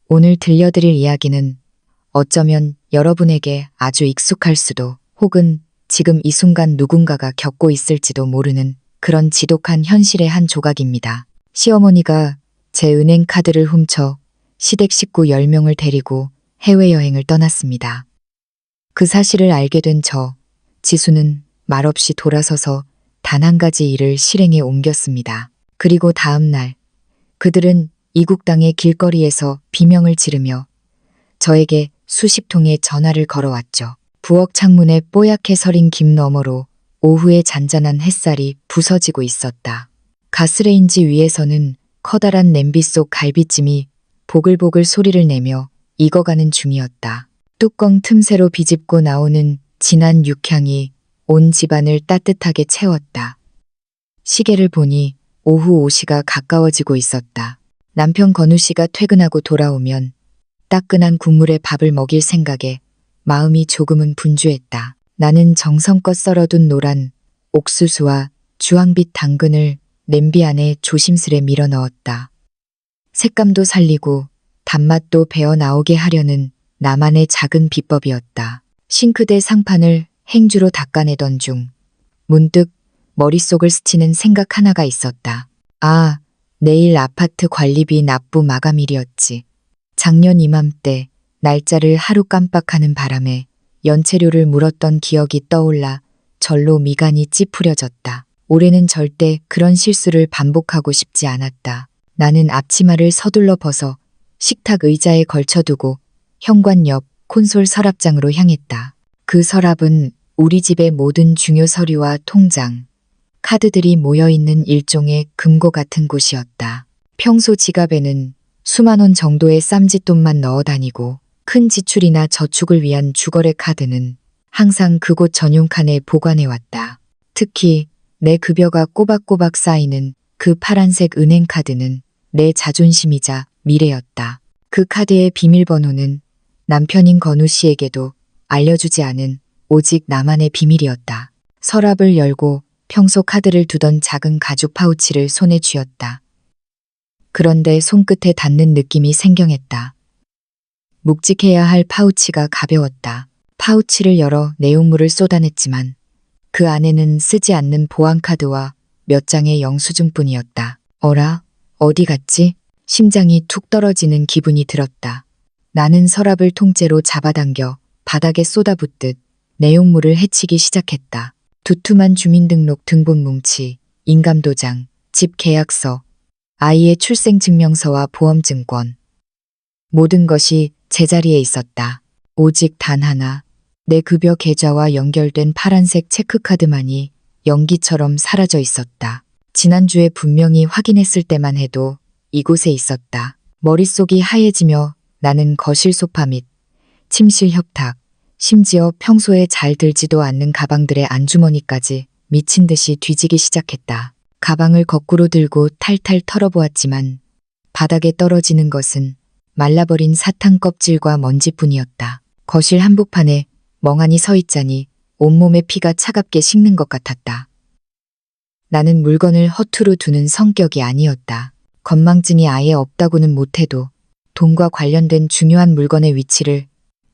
오늘 들려드릴 이야기는 어쩌면 여러분에게 아주 익숙할 수도 혹은 지금 이 순간 누군가가 겪고 있을지도 모르는 그런 지독한 현실의 한 조각입니다. 시어머니가 제 은행 카드를 훔쳐 시댁 식구 10명을 데리고 해외여행을 떠났습니다. 그 사실을 알게 된 지수는 말없이 돌아서서 단 한 가지 일을 실행에 옮겼습니다. 그리고 다음 날 그들은 이국 땅의 길거리에서 비명을 지르며 저에게 수십 통의 전화를 걸어왔죠. 부엌 창문에 뽀얗게 서린 김 너머로 오후의 잔잔한 햇살이 부서지고 있었다. 가스레인지 위에서는 커다란 냄비 속 갈비찜이 보글보글 소리를 내며 익어가는 중이었다. 뚜껑 틈새로 비집고 나오는 진한 육향이 온 집안을 따뜻하게 채웠다. 시계를 보니 오후 5시가 가까워지고 있었다. 남편 건우 씨가 퇴근하고 돌아오면 따끈한 국물에 밥을 먹일 생각에 마음이 조금은 분주했다. 나는 정성껏 썰어둔 노란 옥수수와 주황빛 당근을 냄비 안에 조심스레 밀어 넣었다. 색감도 살리고 단맛도 배어 나오게 하려는 나만의 작은 비법이었다. 싱크대 상판을 행주로 닦아내던 중 문득 머릿속을 스치는 생각 하나가 있었다. 아, 내일 아파트 관리비 납부 마감일이었지. 작년 이맘때 날짜를 하루 깜빡하는 바람에 연체료를 물었던 기억이 떠올라 절로 미간이 찌푸려졌다. 올해는 절대 그런 실수를 반복하고 싶지 않았다. 나는 앞치마를 서둘러 벗어 식탁 의자에 걸쳐두고 현관 옆 콘솔 서랍장으로 향했다. 그 서랍은 우리 집의 모든 중요 서류와 통장, 카드들이 모여있는 일종의 금고 같은 곳이었다. 평소 지갑에는 수만 원 정도의 쌈짓돈만 넣어 다니고 큰 지출이나 저축을 위한 주거래 카드는 항상 그곳 전용 칸에 보관해왔다. 특히 내 급여가 꼬박꼬박 쌓이는 그 파란색 은행 카드는 내 자존심이자 미래였다. 그 카드의 비밀번호는 남편인 건우 씨에게도 알려주지 않은 오직 나만의 비밀이었다. 서랍을 열고 평소 카드를 두던 작은 가죽 파우치를 손에 쥐었다. 그런데 손끝에 닿는 느낌이 생경했다. 묵직해야 할 파우치가 가벼웠다. 파우치를 열어 내용물을 쏟아냈지만 그 안에는 쓰지 않는 보안카드와 몇 장의 영수증뿐이었다. 어라? 어디 갔지? 심장이 툭 떨어지는 기분이 들었다. 나는 서랍을 통째로 잡아당겨 바닥에 쏟아붓듯 내용물을 헤치기 시작했다. 두툼한 주민등록 등본 뭉치, 인감도장, 집 계약서, 아이의 출생증명서와 보험증권. 모든 것이 제자리에 있었다. 오직 단 하나, 내 급여 계좌와 연결된 파란색 체크카드만이 연기처럼 사라져 있었다. 지난주에 분명히 확인했을 때만 해도 이곳에 있었다. 머릿속이 하얘지며 나는 거실 소파 및 침실 협탁, 심지어 평소에 잘 들지도 않는 가방들의 안주머니까지 미친 듯이 뒤지기 시작했다. 가방을 거꾸로 들고 탈탈 털어보았지만 바닥에 떨어지는 것은 말라버린 사탕 껍질과 먼지뿐이었다. 거실 한복판에 멍하니 서 있자니 온몸에 피가 차갑게 식는 것 같았다. 나는 물건을 허투루 두는 성격이 아니었다. 건망증이 아예 없다고는 못해도 돈과 관련된 중요한 물건의 위치를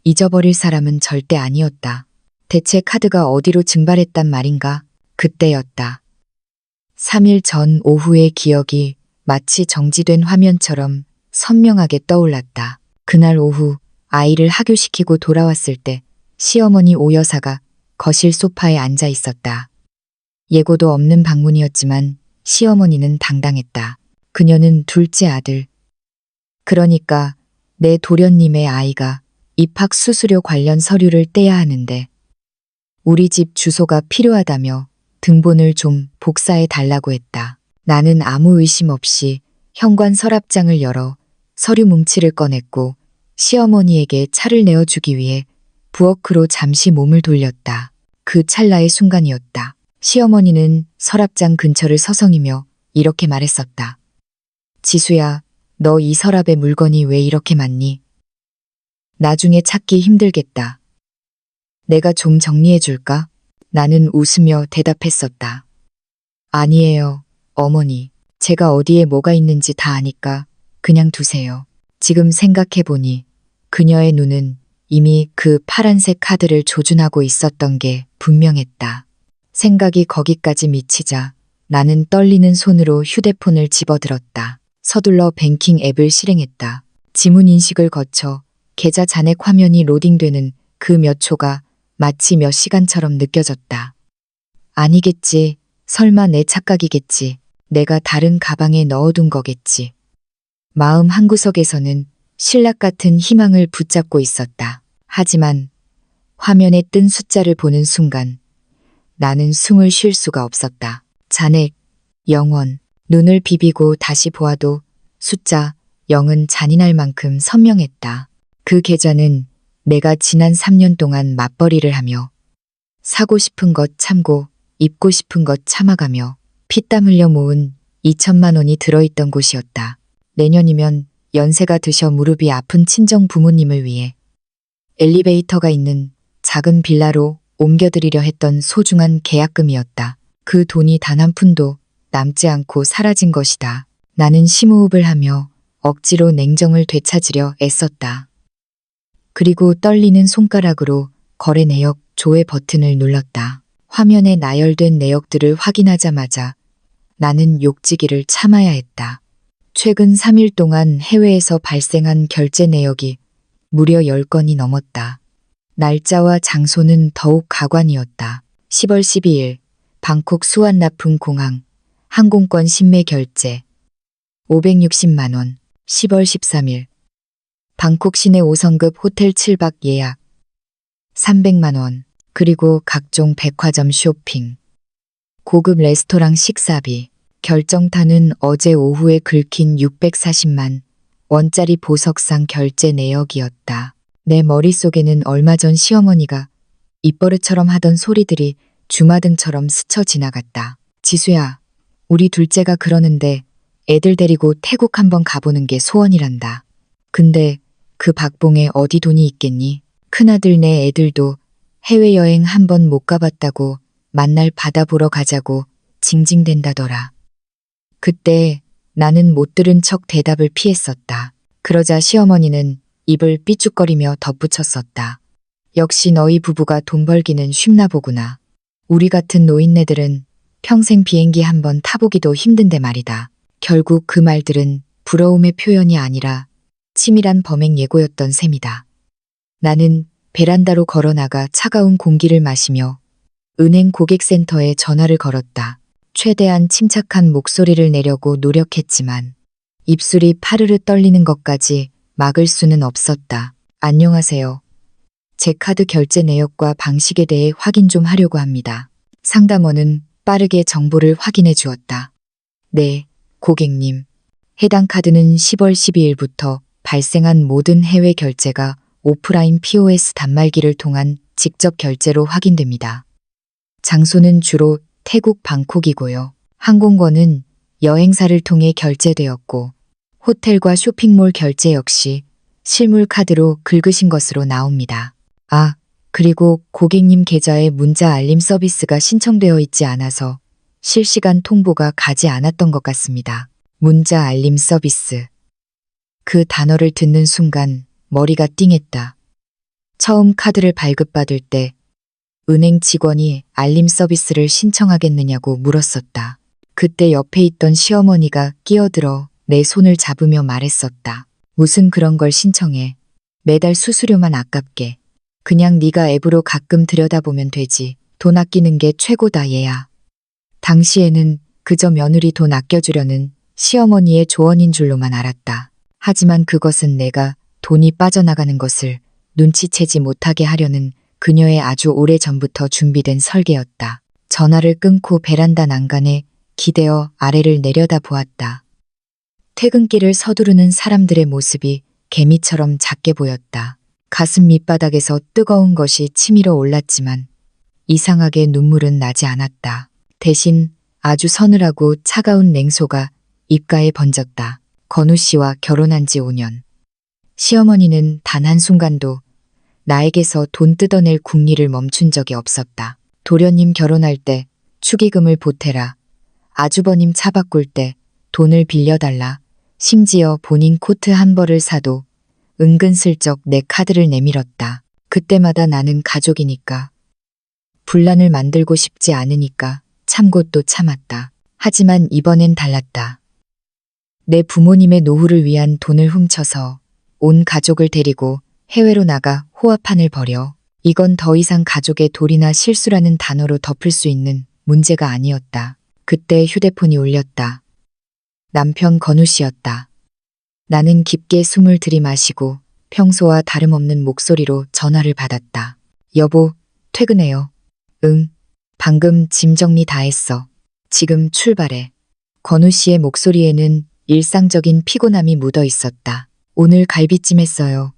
잊어버릴 사람은 절대 아니었다. 대체 카드가 어디로 증발했단 말인가? 그때였다. 3일 전 오후의 기억이 마치 정지된 화면처럼 선명하게 떠올랐다. 그날 오후 아이를 하교시키고 돌아왔을 때 시어머니 오 여사가 거실 소파에 앉아 있었다. 예고도 없는 방문이었지만 시어머니는 당당했다. 그녀는 둘째 아들. 그러니까 내 도련님의 아이가 입학 수수료 관련 서류를 떼야 하는데 우리 집 주소가 필요하다며 등본을 좀 복사해 달라고 했다. 나는 아무 의심 없이 현관 서랍장을 열어 서류 뭉치를 꺼냈고 시어머니에게 차를 내어주기 위해 부엌으로 잠시 몸을 돌렸다. 그 찰나의 순간이었다. 시어머니는 서랍장 근처를 서성이며 이렇게 말했었다. 지수야, 너 이 서랍에 물건이 왜 이렇게 많니? 나중에 찾기 힘들겠다. 내가 좀 정리해 줄까? 나는 웃으며 대답했었다. 아니에요, 어머니. 제가 어디에 뭐가 있는지 다 아니까 그냥 두세요. 지금 생각해보니 그녀의 눈은 이미 그 파란색 카드를 조준하고 있었던 게 분명했다. 생각이 거기까지 미치자 나는 떨리는 손으로 휴대폰을 집어들었다. 서둘러 뱅킹 앱을 실행했다. 지문 인식을 거쳐 계좌 잔액 화면이 로딩되는 그 몇 초가 마치 몇 시간처럼 느껴졌다. 아니겠지. 설마 내 착각이겠지. 내가 다른 가방에 넣어둔 거겠지. 마음 한구석에서는 신락 같은 희망을 붙잡고 있었다. 하지만 화면에 뜬 숫자를 보는 순간 나는 숨을 쉴 수가 없었다. 잔액, 0원. 눈을 비비고 다시 보아도 숫자 0은 잔인할 만큼 선명했다. 그 계좌는 내가 지난 3년 동안 맞벌이를 하며 사고 싶은 것 참고 입고 싶은 것 참아가며 피땀 흘려 모은 2천만 원이 들어있던 곳이었다. 내년이면 연세가 드셔 무릎이 아픈 친정 부모님을 위해 엘리베이터가 있는 작은 빌라로 옮겨드리려 했던 소중한 계약금이었다. 그 돈이 단 한 푼도 남지 않고 사라진 것이다. 나는 심호흡을 하며 억지로 냉정을 되찾으려 애썼다. 그리고 떨리는 손가락으로 거래 내역 조회 버튼을 눌렀다. 화면에 나열된 내역들을 확인하자마자 나는 욕지기를 참아야 했다. 최근 3일 동안 해외에서 발생한 결제 내역이 무려 10건이 넘었다. 날짜와 장소는 더욱 가관이었다. 10월 12일 방콕 수완나풍 공항 항공권 신매 결제 560만 원. 10월 13일 방콕 시내 5성급 호텔 7박 예약 300만 원. 그리고 각종 백화점 쇼핑, 고급 레스토랑 식사비, 결정타는 어제 오후에 긁힌 640만 원짜리 보석상 결제 내역이었다. 내 머릿속에는 얼마 전 시어머니가 입버릇처럼 하던 소리들이 주마등처럼 스쳐 지나갔다. 지수야, 우리 둘째가 그러는데 애들 데리고 태국 한번 가보는 게 소원이란다. 근데 그 박봉에 어디 돈이 있겠니? 큰아들 내 애들도 해외여행 한번 못 가봤다고 만날 바다 보러 가자고 징징댄다더라. 그때 나는 못 들은 척 대답을 피했었다. 그러자 시어머니는 입을 삐죽거리며 덧붙였었다. 역시 너희 부부가 돈 벌기는 쉽나 보구나. 우리 같은 노인네들은 평생 비행기 한번 타보기도 힘든데 말이다. 결국 그 말들은 부러움의 표현이 아니라 치밀한 범행 예고였던 셈이다. 나는 베란다로 걸어나가 차가운 공기를 마시며 은행 고객센터에 전화를 걸었다. 최대한 침착한 목소리를 내려고 노력했지만 입술이 파르르 떨리는 것까지 막을 수는 없었다. 안녕하세요. 제 카드 결제 내역과 방식에 대해 확인 좀 하려고 합니다. 상담원은 빠르게 정보를 확인해 주었다. 네, 고객님. 해당 카드는 10월 12일부터 발생한 모든 해외 결제가 오프라인 POS 단말기를 통한 직접 결제로 확인됩니다. 장소는 주로 태국 방콕이고요. 항공권은 여행사를 통해 결제되었고 호텔과 쇼핑몰 결제 역시 실물 카드로 긁으신 것으로 나옵니다. 아, 그리고 고객님 계좌에 문자 알림 서비스가 신청되어 있지 않아서 실시간 통보가 가지 않았던 것 같습니다. 문자 알림 서비스. 그 단어를 듣는 순간 머리가 띵했다. 처음 카드를 발급받을 때 은행 직원이 알림 서비스를 신청하겠느냐고 물었었다. 그때 옆에 있던 시어머니가 끼어들어 내 손을 잡으며 말했었다. 무슨 그런 걸 신청해. 매달 수수료만 아깝게. 그냥 네가 앱으로 가끔 들여다보면 되지. 돈 아끼는 게 최고다 얘야. 당시에는 그저 며느리 돈 아껴주려는 시어머니의 조언인 줄로만 알았다. 하지만 그것은 내가 돈이 빠져나가는 것을 눈치채지 못하게 하려는 그녀의 아주 오래전부터 준비된 설계였다. 전화를 끊고 베란다 난간에 기대어 아래를 내려다 보았다. 퇴근길을 서두르는 사람들의 모습이 개미처럼 작게 보였다. 가슴 밑바닥에서 뜨거운 것이 치밀어 올랐지만 이상하게 눈물은 나지 않았다. 대신 아주 서늘하고 차가운 냉소가 입가에 번졌다. 건우 씨와 결혼한 지 5년. 시어머니는 단 한순간도 나에게서 돈 뜯어낼 궁리를 멈춘 적이 없었다. 도련님 결혼할 때 축의금을 보태라. 아주버님 차 바꿀 때 돈을 빌려달라. 심지어 본인 코트 한 벌을 사도 은근슬쩍 내 카드를 내밀었다. 그때마다 나는 가족이니까, 분란을 만들고 싶지 않으니까 참고 또 참았다. 하지만 이번엔 달랐다. 내 부모님의 노후를 위한 돈을 훔쳐서 온 가족을 데리고 해외로 나가 호화판을 벌여. 이건 더 이상 가족의 도리나 실수라는 단어로 덮을 수 있는 문제가 아니었다. 그때 휴대폰이 울렸다. 남편 건우 씨였다. 나는 깊게 숨을 들이마시고 평소와 다름없는 목소리로 전화를 받았다. 여보, 퇴근해요. 응, 방금 짐 정리 다 했어. 지금 출발해. 건우 씨의 목소리에는 일상적인 피곤함이 묻어 있었다. 오늘 갈비찜 했어요.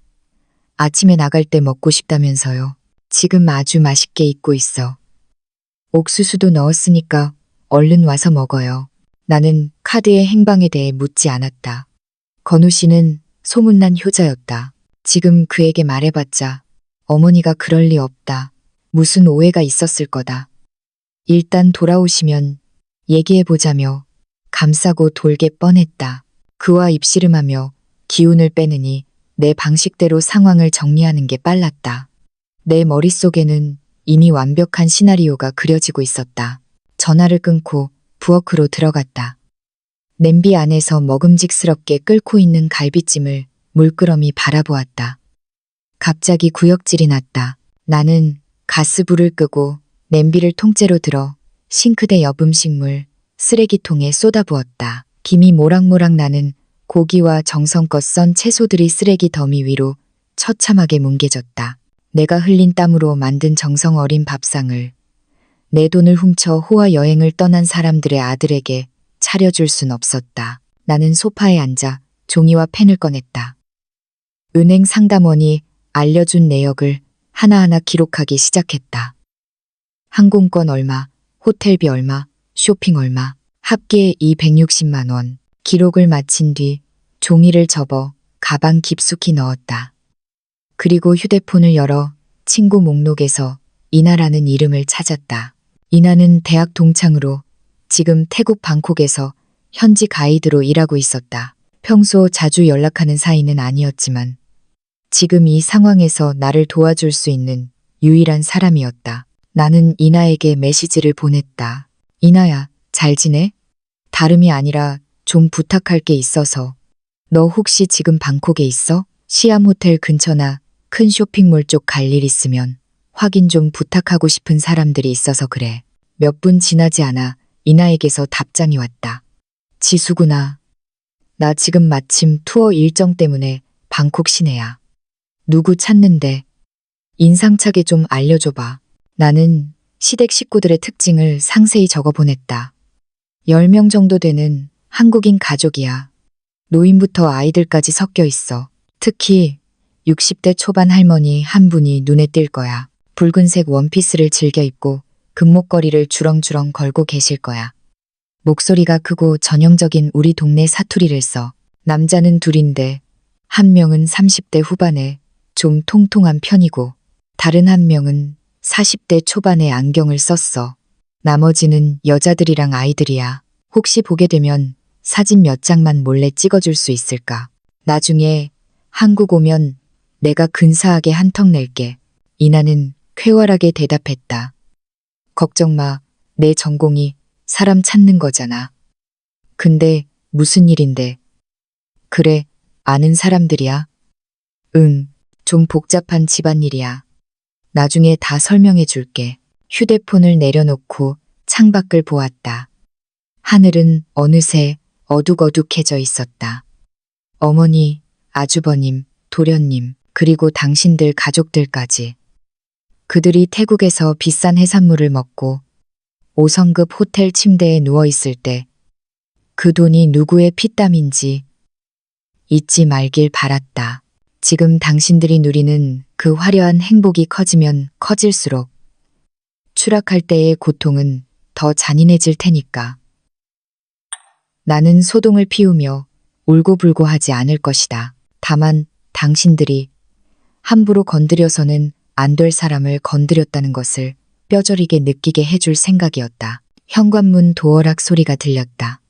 아침에 나갈 때 먹고 싶다면서요. 지금 아주 맛있게 익고 있어. 옥수수도 넣었으니까 얼른 와서 먹어요. 나는 카드의 행방에 대해 묻지 않았다. 건우 씨는 소문난 효자였다. 지금 그에게 말해봤자 어머니가 그럴 리 없다. 무슨 오해가 있었을 거다. 일단 돌아오시면 얘기해보자며 감싸고 돌게 뻔했다. 그와 입씨름하며 기운을 빼느니 내 방식대로 상황을 정리하는 게 빨랐다. 내 머릿속에는 이미 완벽한 시나리오가 그려지고 있었다. 전화를 끊고 부엌으로 들어갔다. 냄비 안에서 먹음직스럽게 끓고 있는 갈비찜을 물끄러미 바라보았다. 갑자기 구역질이 났다. 나는 가스불을 끄고 냄비를 통째로 들어 싱크대 옆 음식물 쓰레기통에 쏟아부었다. 김이 모락모락 나는 고기와 정성껏 썬 채소들이 쓰레기 더미 위로 처참하게 뭉개졌다. 내가 흘린 땀으로 만든 정성 어린 밥상을 내 돈을 훔쳐 호화 여행을 떠난 사람들의 아들에게 차려줄 순 없었다. 나는 소파에 앉아 종이와 펜을 꺼냈다. 은행 상담원이 알려준 내역을 하나하나 기록하기 시작했다. 항공권 얼마, 호텔비 얼마, 쇼핑 얼마, 합계 260만 원. 기록을 마친 뒤 종이를 접어 가방 깊숙이 넣었다. 그리고 휴대폰을 열어 친구 목록에서 이나라는 이름을 찾았다. 이나는 대학 동창으로 지금 태국 방콕에서 현지 가이드로 일하고 있었다. 평소 자주 연락하는 사이는 아니었지만 지금 이 상황에서 나를 도와줄 수 있는 유일한 사람이었다. 나는 이나에게 메시지를 보냈다. 이나야, 잘 지내? 다름이 아니라 좀 부탁할 게 있어서. 너 혹시 지금 방콕에 있어? 시암 호텔 근처나 큰 쇼핑몰 쪽 갈 일 있으면 확인 좀 부탁하고 싶은 사람들이 있어서 그래. 몇 분 지나지 않아 이나에게서 답장이 왔다. 지수구나. 나 지금 마침 투어 일정 때문에 방콕 시내야. 누구 찾는데 인상차게 좀 알려줘봐. 나는 시댁 식구들의 특징을 상세히 적어보냈다. 10명 정도 되는 한국인 가족이야. 노인부터 아이들까지 섞여 있어. 특히 60대 초반 할머니 한 분이 눈에 띌 거야. 붉은색 원피스를 즐겨 입고 금목걸이를 주렁주렁 걸고 계실 거야. 목소리가 크고 전형적인 우리 동네 사투리를 써. 남자는 둘인데 한 명은 30대 후반에 좀 통통한 편이고 다른 한 명은 40대 초반에 안경을 썼어. 나머지는 여자들이랑 아이들이야. 혹시 보게 되면 사진 몇 장만 몰래 찍어줄 수 있을까? 나중에 한국 오면 내가 근사하게 한턱 낼게. 이나는 쾌활하게 대답했다. 걱정 마. 내 전공이 사람 찾는 거잖아. 근데 무슨 일인데? 그래, 아는 사람들이야. 응, 좀 복잡한 집안일이야. 나중에 다 설명해 줄게. 휴대폰을 내려놓고 창밖을 보았다. 하늘은 어느새 어둑어둑해져 있었다. 어머니, 아주버님, 도련님, 그리고 당신들 가족들까지. 그들이 태국에서 비싼 해산물을 먹고 5성급 호텔 침대에 누워있을 때 그 돈이 누구의 피땀인지 잊지 말길 바랐다. 지금 당신들이 누리는 그 화려한 행복이 커지면 커질수록 추락할 때의 고통은 더 잔인해질 테니까. 나는 소동을 피우며 울고불고 하지 않을 것이다. 다만 당신들이 함부로 건드려서는 안 될 사람을 건드렸다는 것을 뼈저리게 느끼게 해줄 생각이었다. 현관문 도어락 소리가 들렸다.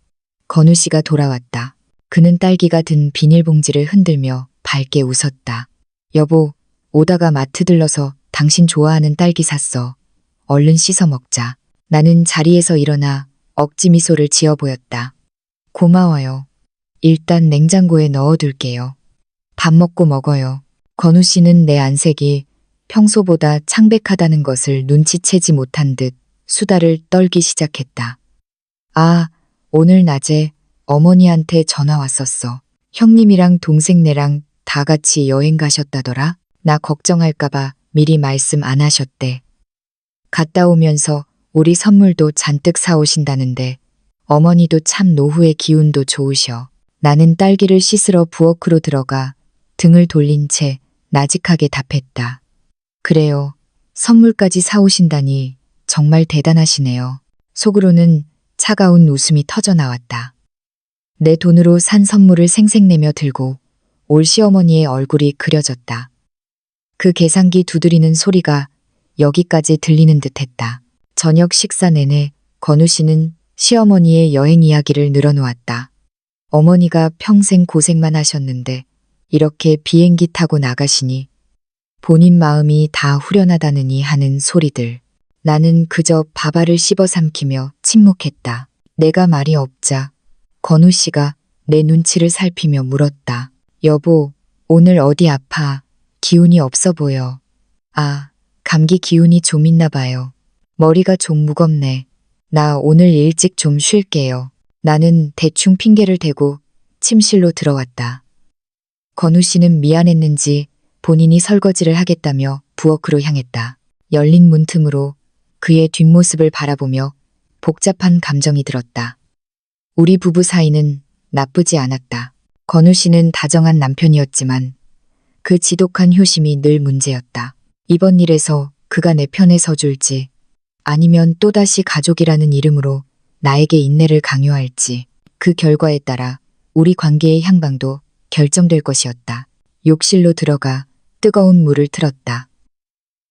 건우 씨가 돌아왔다. 그는 딸기가 든 비닐봉지를 흔들며 밝게 웃었다. 여보, 오다가 마트 들러서 당신 좋아하는 딸기 샀어. 얼른 씻어 먹자. 나는 자리에서 일어나 억지 미소를 지어 보였다. 고마워요. 일단 냉장고에 넣어둘게요. 밥 먹고 먹어요. 건우 씨는 내 안색이 평소보다 창백하다는 것을 눈치채지 못한 듯 수다를 떨기 시작했다. 아, 오늘 낮에 어머니한테 전화 왔었어. 형님이랑 동생네랑 다 같이 여행 가셨다더라. 나 걱정할까봐 미리 말씀 안 하셨대. 갔다 오면서 우리 선물도 잔뜩 사오신다는데 어머니도 참 노후의 기운도 좋으셔. 나는 딸기를 씻으러 부엌으로 들어가 등을 돌린 채 나직하게 답했다. 그래요. 선물까지 사오신다니 정말 대단하시네요. 속으로는 차가운 웃음이 터져 나왔다. 내 돈으로 산 선물을 생색내며 들고 올 시어머니의 얼굴이 그려졌다. 그 계산기 두드리는 소리가 여기까지 들리는 듯했다. 저녁 식사 내내 건우 씨는 시어머니의 여행 이야기를 늘어놓았다. 어머니가 평생 고생만 하셨는데 이렇게 비행기 타고 나가시니 본인 마음이 다 후련하다느니 하는 소리들. 나는 그저 밥알을 씹어 삼키며 침묵했다. 내가 말이 없자 건우 씨가 내 눈치를 살피며 물었다. 여보, 오늘 어디 아파? 기운이 없어 보여. 아, 감기 기운이 좀 있나 봐요. 머리가 좀 무겁네. 나 오늘 일찍 좀 쉴게요. 나는 대충 핑계를 대고 침실로 들어왔다. 건우 씨는 미안했는지 본인이 설거지를 하겠다며 부엌으로 향했다. 열린 문틈으로 그의 뒷모습을 바라보며 복잡한 감정이 들었다. 우리 부부 사이는 나쁘지 않았다. 건우 씨는 다정한 남편이었지만 그 지독한 효심이 늘 문제였다. 이번 일에서 그가 내 편에 서줄지 아니면 또다시 가족이라는 이름으로 나에게 인내를 강요할지 그 결과에 따라 우리 관계의 향방도 결정될 것이었다. 욕실로 들어가 뜨거운 물을 틀었다.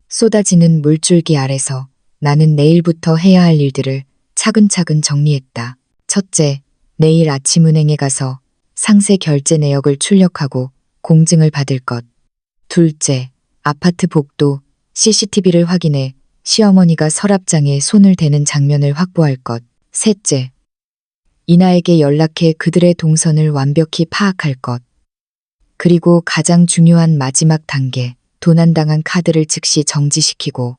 쏟아지는 물줄기 아래서 나는 내일부터 해야 할 일들을 차근차근 정리했다. 첫째, 내일 아침 은행에 가서 상세 결제 내역을 출력하고 공증을 받을 것. 둘째, 아파트 복도 CCTV를 확인해 시어머니가 서랍장에 손을 대는 장면을 확보할 것. 셋째, 이나에게 연락해 그들의 동선을 완벽히 파악할 것. 그리고 가장 중요한 마지막 단계, 도난당한 카드를 즉시 정지시키고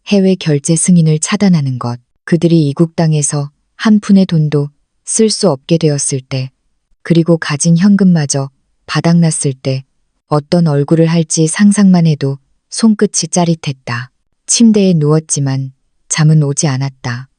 해외 결제 승인을 차단하는 것. 그들이 이국 땅에서 한 푼의 돈도 쓸 수 없게 되었을 때, 그리고 가진 현금마저 바닥났을 때 어떤 얼굴을 할지 상상만 해도 손끝이 짜릿했다. 침대에 누웠지만 잠은 오지 않았다.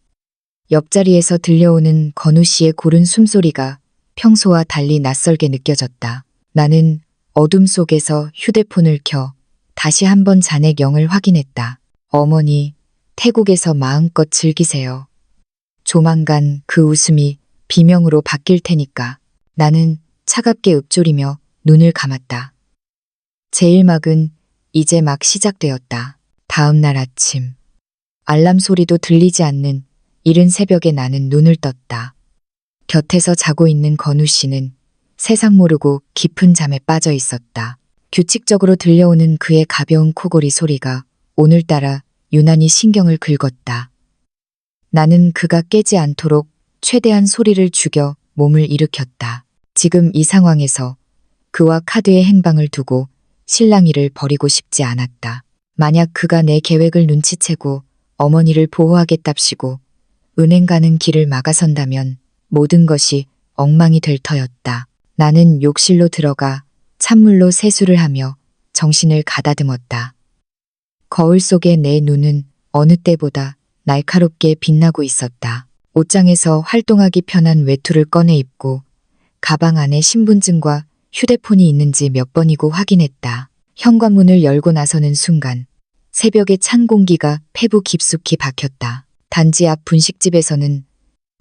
옆자리에서 들려오는 건우 씨의 고른 숨소리가 평소와 달리 낯설게 느껴졌다. 나는 어둠 속에서 휴대폰을 켜 다시 한번 잔액 영을 확인했다. 어머니, 태국에서 마음껏 즐기세요. 조만간 그 웃음이 비명으로 바뀔 테니까. 나는 차갑게 읊조리며 눈을 감았다. 제1막은 이제 막 시작되었다. 다음 날 아침. 알람 소리도 들리지 않는 이른 새벽에 나는 눈을 떴다. 곁에서 자고 있는 건우 씨는 세상 모르고 깊은 잠에 빠져 있었다. 규칙적으로 들려오는 그의 가벼운 코골이 소리가 오늘따라 유난히 신경을 긁었다. 나는 그가 깨지 않도록 최대한 소리를 죽여 몸을 일으켰다. 지금 이 상황에서 그와 카드의 행방을 두고 실랑이를 벌이고 싶지 않았다. 만약 그가 내 계획을 눈치채고 어머니를 보호하겠답시고 은행 가는 길을 막아선다면 모든 것이 엉망이 될 터였다. 나는 욕실로 들어가 찬물로 세수를 하며 정신을 가다듬었다. 거울 속의 내 눈은 어느 때보다 날카롭게 빛나고 있었다. 옷장에서 활동하기 편한 외투를 꺼내 입고 가방 안에 신분증과 휴대폰이 있는지 몇 번이고 확인했다. 현관문을 열고 나서는 순간 새벽의 찬 공기가 폐부 깊숙이 박혔다. 단지 앞 분식집에서는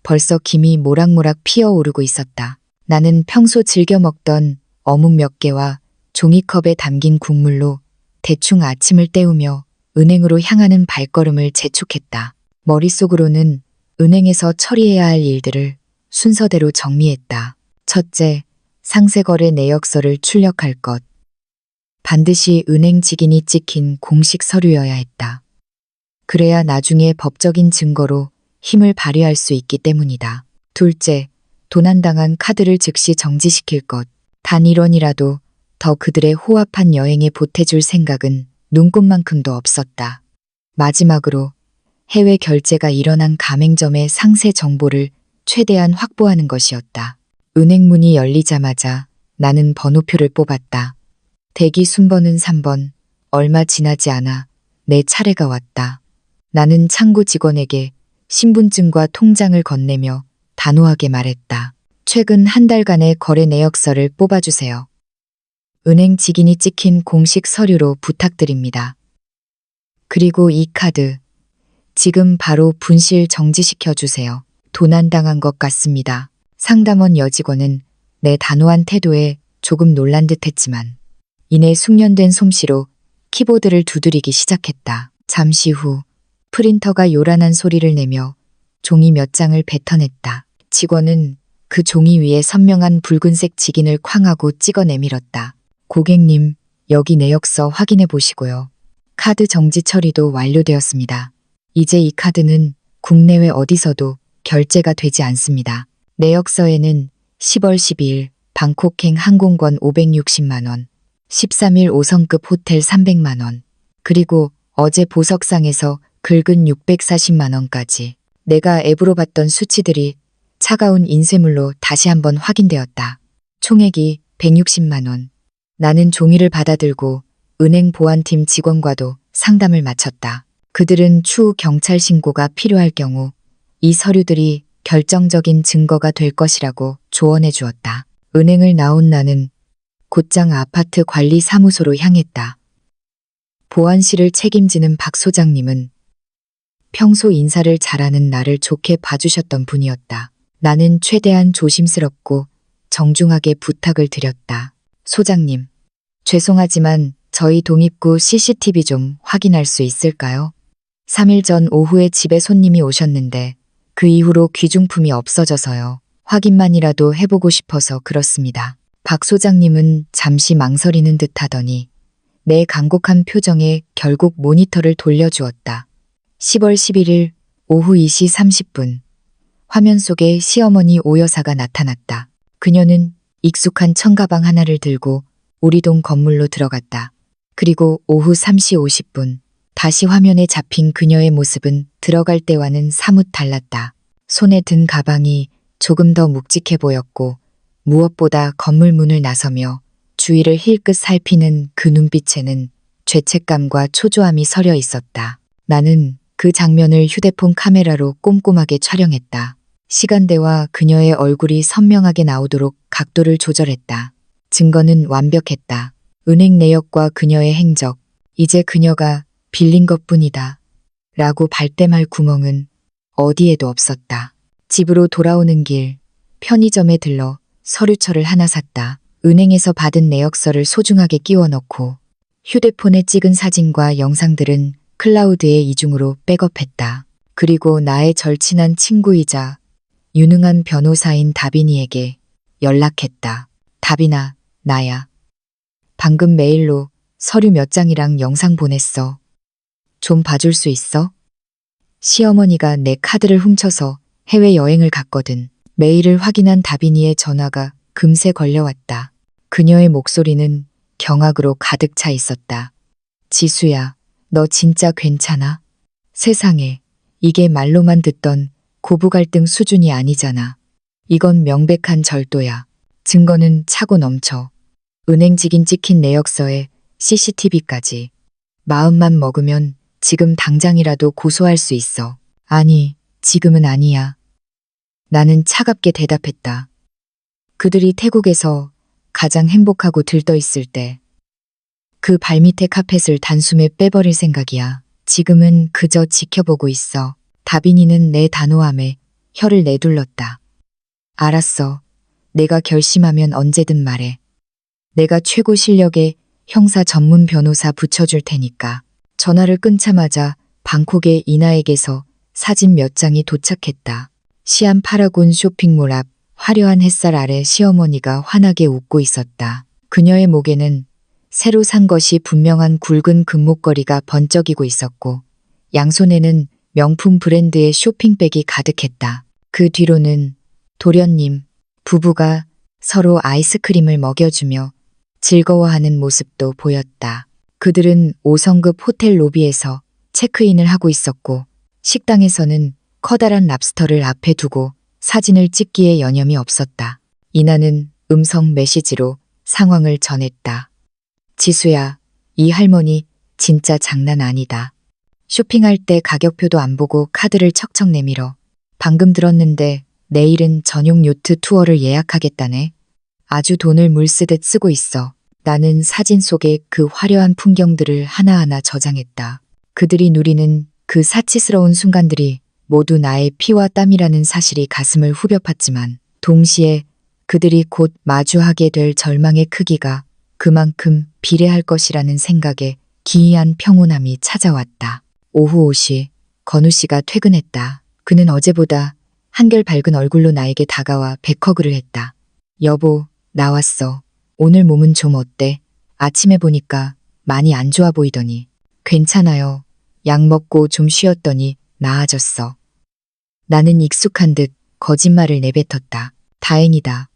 벌써 김이 모락모락 피어오르고 있었다. 나는 평소 즐겨 먹던 어묵 몇 개와 종이컵에 담긴 국물로 대충 아침을 때우며 은행으로 향하는 발걸음을 재촉했다. 머릿속으로는 은행에서 처리해야 할 일들을 순서대로 정리했다. 첫째, 상세거래 내역서를 출력할 것. 반드시 은행 직인이 찍힌 공식 서류여야 했다. 그래야 나중에 법적인 증거로 힘을 발휘할 수 있기 때문이다. 둘째, 도난당한 카드를 즉시 정지시킬 것. 단 1원이라도 더 그들의 호화판 여행에 보태줄 생각은 눈꼽만큼도 없었다. 마지막으로 해외 결제가 일어난 가맹점의 상세 정보를 최대한 확보하는 것이었다. 은행 문이 열리자마자 나는 번호표를 뽑았다. 대기 순번은 3번. 얼마 지나지 않아 내 차례가 왔다. 나는 창구 직원에게 신분증과 통장을 건네며 단호하게 말했다. 최근 한 달간의 거래 내역서를 뽑아주세요. 은행 직인이 찍힌 공식 서류로 부탁드립니다. 그리고 이 카드, 지금 바로 분실 정지시켜 주세요. 도난당한 것 같습니다. 상담원 여직원은 내 단호한 태도에 조금 놀란 듯 했지만 이내 숙련된 솜씨로 키보드를 두드리기 시작했다. 잠시 후 프린터가 요란한 소리를 내며 종이 몇 장을 뱉어냈다. 직원은 그 종이 위에 선명한 붉은색 직인을 쾅하고 찍어 내밀었다. 고객님, 여기 내역서 확인해 보시고요. 카드 정지 처리도 완료되었습니다. 이제 이 카드는 국내외 어디서도 결제가 되지 않습니다. 내역서에는 10월 12일 방콕행 항공권 560만 원, 13일 5성급 호텔 300만 원, 그리고 어제 보석상에서 긁은 640만 원까지 내가 앱으로 봤던 수치들이 차가운 인쇄물로 다시 한번 확인되었다. 총액이 160만 원. 나는 종이를 받아들고 은행 보안팀 직원과도 상담을 마쳤다. 그들은 추후 경찰 신고가 필요할 경우 이 서류들이 결정적인 증거가 될 것이라고 조언해 주었다. 은행을 나온 나는 곧장 아파트 관리 사무소로 향했다. 보안실을 책임지는 박 소장님은 평소 인사를 잘하는 나를 좋게 봐주셨던 분이었다. 나는 최대한 조심스럽고 정중하게 부탁을 드렸다. 소장님, 죄송하지만 저희 동입구 CCTV 좀 확인할 수 있을까요? 3일 전 오후에 집에 손님이 오셨는데 그 이후로 귀중품이 없어져서요. 확인만이라도 해보고 싶어서 그렇습니다. 박 소장님은 잠시 망설이는 듯 하더니 내 간곡한 표정에 결국 모니터를 돌려주었다. 10월 11일 오후 2시 30분. 화면 속에 시어머니 오 여사가 나타났다. 그녀는 익숙한 청가방 하나를 들고 우리 동 건물로 들어갔다. 그리고 오후 3시 50분. 다시 화면에 잡힌 그녀의 모습은 들어갈 때와는 사뭇 달랐다. 손에 든 가방이 조금 더 묵직해 보였고 무엇보다 건물 문을 나서며 주위를 힐끗 살피는 그 눈빛에는 죄책감과 초조함이 서려 있었다. 나는 그 장면을 휴대폰 카메라로 꼼꼼하게 촬영했다. 시간대와 그녀의 얼굴이 선명하게 나오도록 각도를 조절했다. 증거는 완벽했다. 은행 내역과 그녀의 행적, 이제 그녀가 빌린 것뿐이다. 라고 발뺌할 구멍은 어디에도 없었다. 집으로 돌아오는 길, 편의점에 들러 서류철을 하나 샀다. 은행에서 받은 내역서를 소중하게 끼워 넣고 휴대폰에 찍은 사진과 영상들은 클라우드에 이중으로 백업했다. 그리고 나의 절친한 친구이자 유능한 변호사인 다빈이에게 연락했다. 다빈아, 나야. 방금 메일로 서류 몇 장이랑 영상 보냈어. 좀 봐줄 수 있어? 시어머니가 내 카드를 훔쳐서 해외여행을 갔거든. 메일을 확인한 다빈이의 전화가 금세 걸려왔다. 그녀의 목소리는 경악으로 가득 차 있었다. 지수야, 너 진짜 괜찮아? 세상에, 이게 말로만 듣던 고부 갈등 수준이 아니잖아. 이건 명백한 절도야. 증거는 차고 넘쳐. 은행 직인 찍힌 내역서에 CCTV까지. 마음만 먹으면 지금 당장이라도 고소할 수 있어. 아니, 지금은 아니야. 나는 차갑게 대답했다. 그들이 태국에서 가장 행복하고 들떠있을 때 그 발밑의 카펫을 단숨에 빼버릴 생각이야. 지금은 그저 지켜보고 있어. 다빈이는 내 단호함에 혀를 내둘렀다. 알았어. 내가 결심하면 언제든 말해. 내가 최고 실력의 형사 전문 변호사 붙여줄 테니까. 전화를 끊자마자 방콕의 이나에게서 사진 몇 장이 도착했다. 시안 파라곤 쇼핑몰 앞 화려한 햇살 아래 시어머니가 환하게 웃고 있었다. 그녀의 목에는 새로 산 것이 분명한 굵은 금목걸이가 번쩍이고 있었고 양손에는 명품 브랜드의 쇼핑백이 가득했다. 그 뒤로는 도련님 부부가 서로 아이스크림을 먹여주며 즐거워하는 모습도 보였다. 그들은 5성급 호텔 로비에서 체크인을 하고 있었고 식당에서는 커다란 랍스터를 앞에 두고 사진을 찍기에 여념이 없었다. 이나는 음성 메시지로 상황을 전했다. 지수야, 이 할머니 진짜 장난 아니다. 쇼핑할 때 가격표도 안 보고 카드를 척척 내밀어. 방금 들었는데 내일은 전용 요트 투어를 예약하겠다네. 아주 돈을 물쓰듯 쓰고 있어. 나는 사진 속의 그 화려한 풍경들을 하나하나 저장했다. 그들이 누리는 그 사치스러운 순간들이 모두 나의 피와 땀이라는 사실이 가슴을 후벼 팠지만 동시에 그들이 곧 마주하게 될 절망의 크기가 그만큼 비례할 것이라는 생각에 기이한 평온함이 찾아왔다. 오후 5시 건우 씨가 퇴근했다. 그는 어제보다 한결 밝은 얼굴로 나에게 다가와 백허그를 했다. 여보, 나왔어. 오늘 몸은 좀 어때? 아침에 보니까 많이 안 좋아 보이더니. 괜찮아요. 약 먹고 좀 쉬었더니 나아졌어. 나는 익숙한 듯 거짓말을 내뱉었다. 다행이다.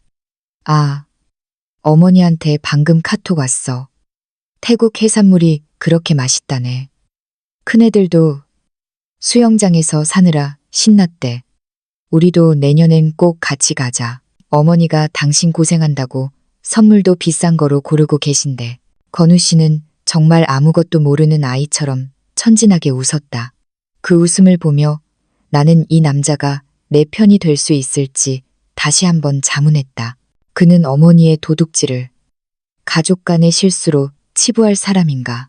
아, 어머니한테 방금 카톡 왔어. 태국 해산물이 그렇게 맛있다네. 큰애들도 수영장에서 사느라 신났대. 우리도 내년엔 꼭 같이 가자. 어머니가 당신 고생한다고 선물도 비싼 거로 고르고 계신데. 건우 씨는 정말 아무것도 모르는 아이처럼 천진하게 웃었다. 그 웃음을 보며 나는 이 남자가 내 편이 될 수 있을지 다시 한번 자문했다. 그는 어머니의 도둑질을 가족 간의 실수로 치부할 사람인가?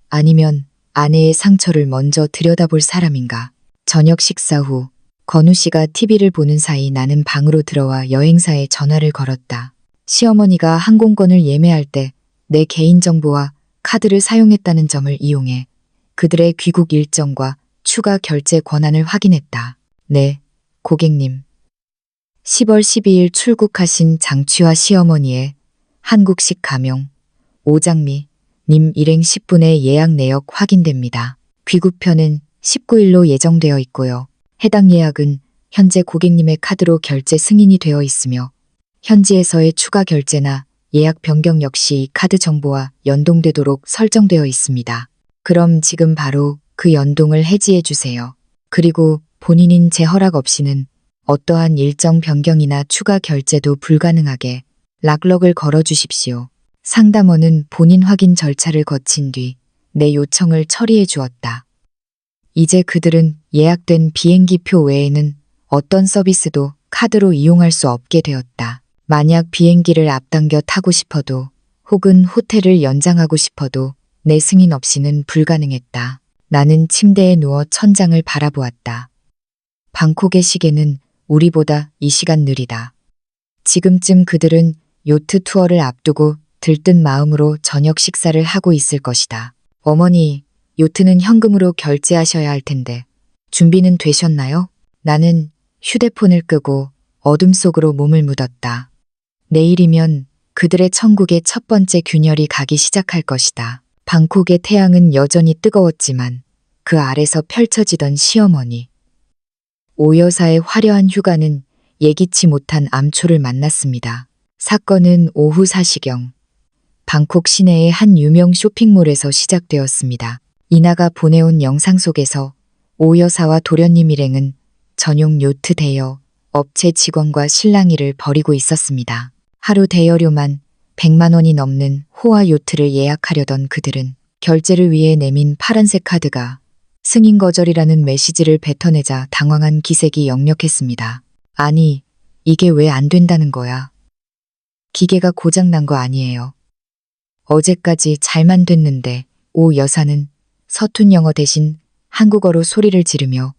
아니면 아내의 상처를 먼저 들여다볼 사람인가? 저녁 식사 후 건우 씨가 TV를 보는 사이 나는 방으로 들어와 여행사에 전화를 걸었다. 시어머니가 항공권을 예매할 때 내 개인정보와 카드를 사용했다는 점을 이용해 그들의 귀국 일정과 추가 결제 권한을 확인했다. 네, 고객님. 10월 12일 출국하신 장취화 시어머니의 한국식 가명 오장미 님 일행 10분의 예약 내역 확인됩니다. 귀국편은 19일로 예정되어 있고요. 해당 예약은 현재 고객님의 카드로 결제 승인이 되어 있으며 현지에서의 추가 결제나 예약 변경 역시 이 카드 정보와 연동되도록 설정되어 있습니다. 그럼 지금 바로 그 연동을 해지해 주세요. 그리고 본인인 제 허락 없이는 어떠한 일정 변경이나 추가 결제도 불가능하게 락럭을 걸어 주십시오. 상담원은 본인 확인 절차를 거친 뒤 내 요청을 처리해 주었다. 이제 그들은 예약된 비행기표 외에는 어떤 서비스도 카드로 이용할 수 없게 되었다. 만약 비행기를 앞당겨 타고 싶어도 혹은 호텔을 연장하고 싶어도 내 승인 없이는 불가능했다. 나는 침대에 누워 천장을 바라보았다. 방콕의 시계는 우리보다 이 시간 느리다. 지금쯤 그들은 요트 투어를 앞두고 들뜬 마음으로 저녁 식사를 하고 있을 것이다. 어머니, 요트는 현금으로 결제하셔야 할 텐데 준비는 되셨나요? 나는 휴대폰을 끄고 어둠 속으로 몸을 묻었다. 내일이면 그들의 천국의 첫 번째 균열이 가기 시작할 것이다. 방콕의 태양은 여전히 뜨거웠지만 그 아래서 펼쳐지던 시어머니. 오 여사의 화려한 휴가는 예기치 못한 암초를 만났습니다. 사건은 오후 4시경 방콕 시내의 한 유명 쇼핑몰에서 시작되었습니다. 이나가 보내온 영상 속에서 오 여사와 도련님 일행은 전용 요트 대여 업체 직원과 실랑이를 벌이고 있었습니다. 하루 대여료만 100만 원이 넘는 호화 요트를 예약하려던 그들은 결제를 위해 내민 파란색 카드가 승인 거절이라는 메시지를 뱉어내자 당황한 기색이 역력했습니다. 아니, 이게 왜 안 된다는 거야? 기계가 고장난 거 아니에요. 어제까지 잘만 됐는데. 오 여사는 서툰 영어 대신 한국어로 소리를 지르며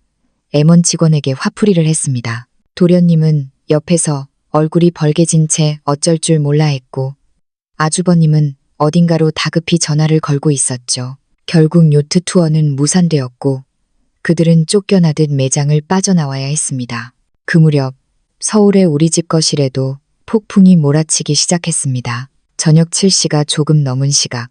M1 직원에게 화풀이를 했습니다. 도련님은 옆에서 얼굴이 벌개진 채 어쩔 줄 몰라 했고 아주버님은 어딘가로 다급히 전화를 걸고 있었죠. 결국 요트 투어는 무산되었고 그들은 쫓겨나듯 매장을 빠져나와야 했습니다. 그 무렵 서울의 우리 집 거실에도 폭풍이 몰아치기 시작했습니다. 저녁 7시가 조금 넘은 시각.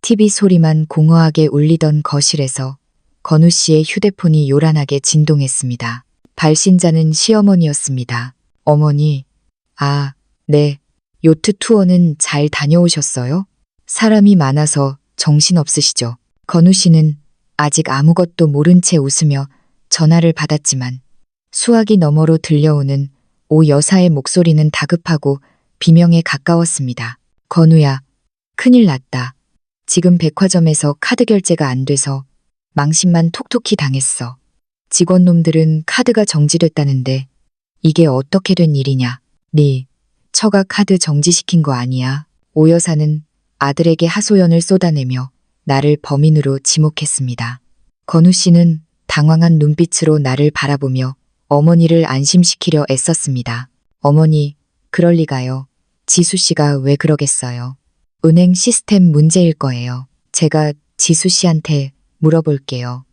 TV 소리만 공허하게 울리던 거실에서 건우 씨의 휴대폰이 요란하게 진동했습니다. 발신자는 시어머니였습니다. 어머니, 네. 요트 투어는 잘 다녀오셨어요? 사람이 많아서 정신없으시죠? 건우 씨는 아직 아무것도 모른 채 웃으며 전화를 받았지만 수화기 너머로 들려오는 오 여사의 목소리는 다급하고 비명에 가까웠습니다. 건우야, 큰일 났다. 지금 백화점에서 카드 결제가 안 돼서 망신만 톡톡히 당했어. 직원놈들은 카드가 정지됐다는데 이게 어떻게 된 일이냐? 네 처가 카드 정지시킨 거 아니야? 오 여사는 아들에게 하소연을 쏟아내며 나를 범인으로 지목했습니다. 건우 씨는 당황한 눈빛으로 나를 바라보며 어머니를 안심시키려 애썼습니다. 어머니, 그럴 리가요. 지수 씨가 왜 그러겠어요? 은행 시스템 문제일 거예요. 제가 지수 씨한테 물어볼게요.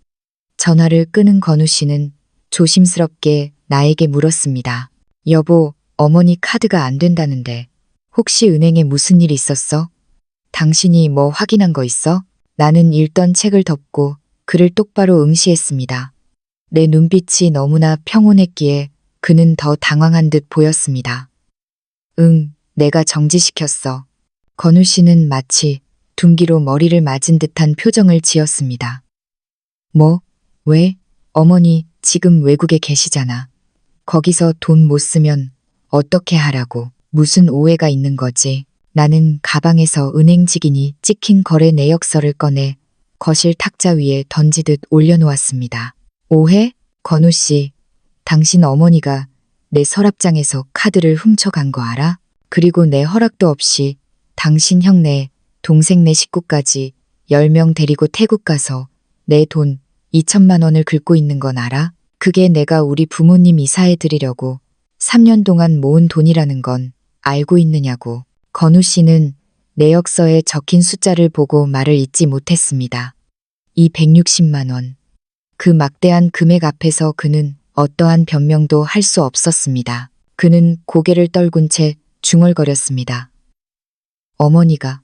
전화를 끊은 건우 씨는 조심스럽게 나에게 물었습니다. 여보, 어머니 카드가 안 된다는데 혹시 은행에 무슨 일 있었어? 당신이 뭐 확인한 거 있어? 나는 읽던 책을 덮고 그를 똑바로 응시했습니다. 내 눈빛이 너무나 평온했기에 그는 더 당황한 듯 보였습니다. 응, 내가 정지시켰어. 건우 씨는 마치 둔기로 머리를 맞은 듯한 표정을 지었습니다. 뭐? 왜? 어머니 지금 외국에 계시잖아. 거기서 돈 못 쓰면 어떻게 하라고? 무슨 오해가 있는 거지? 나는 가방에서 은행 직인이 찍힌 거래 내역서를 꺼내 거실 탁자 위에 던지듯 올려놓았습니다. 오해? 건우 씨, 당신 어머니가 내 서랍장에서 카드를 훔쳐간 거 알아? 그리고 내 허락도 없이 당신 형네, 동생네 식구까지 10명 데리고 태국 가서 내 돈 2천만 원을 긁고 있는 건 알아? 그게 내가 우리 부모님 이사해 드리려고 3년 동안 모은 돈이라는 건 알고 있느냐고. 건우 씨는 내역서에 적힌 숫자를 보고 말을 잇지 못했습니다. 이 160만 원. 그 막대한 금액 앞에서 그는 어떠한 변명도 할 수 없었습니다. 그는 고개를 떨군 채 중얼거렸습니다. 어머니가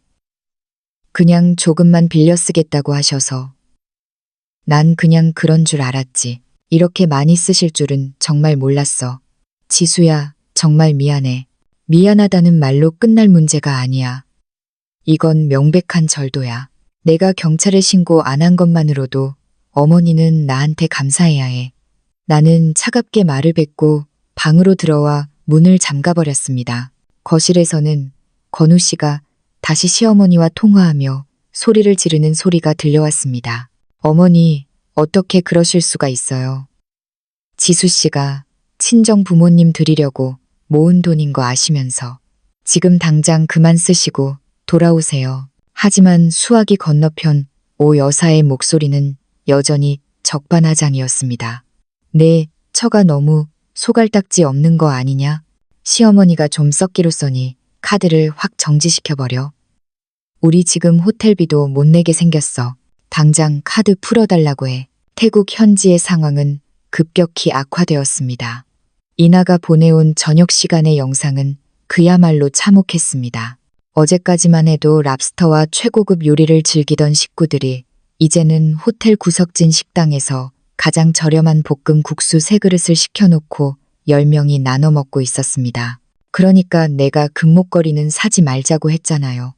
그냥 조금만 빌려 쓰겠다고 하셔서 난 그냥 그런 줄 알았지. 이렇게 많이 쓰실 줄은 정말 몰랐어. 지수야, 정말 미안해. 미안하다는 말로 끝날 문제가 아니야. 이건 명백한 절도야. 내가 경찰에 신고 안 한 것만으로도 어머니는 나한테 감사해야 해. 나는 차갑게 말을 뱉고 방으로 들어와 문을 잠가버렸습니다. 거실에서는 건우 씨가 다시 시어머니와 통화하며 소리를 지르는 소리가 들려왔습니다. 어머니, 어떻게 그러실 수가 있어요. 지수 씨가 친정 부모님 드리려고 모은 돈인 거 아시면서 지금 당장 그만 쓰시고 돌아오세요. 하지만 수화기 건너편 오 여사의 목소리는 여전히 적반하장이었습니다. 네, 처가 너무 소갈딱지 없는 거 아니냐? 시어머니가 좀 썩기로 써니 카드를 확 정지시켜버려. 우리 지금 호텔비도 못 내게 생겼어. 당장 카드 풀어달라고 해. 태국 현지의 상황은 급격히 악화되었습니다. 이나가 보내온 저녁 시간의 영상은 그야말로 참혹했습니다. 어제까지만 해도 랍스터와 최고급 요리를 즐기던 식구들이 이제는 호텔 구석진 식당에서 가장 저렴한 볶음 국수 3그릇을 시켜놓고 10명이 나눠 먹고 있었습니다. 그러니까 내가 금목걸이는 사지 말자고 했잖아요.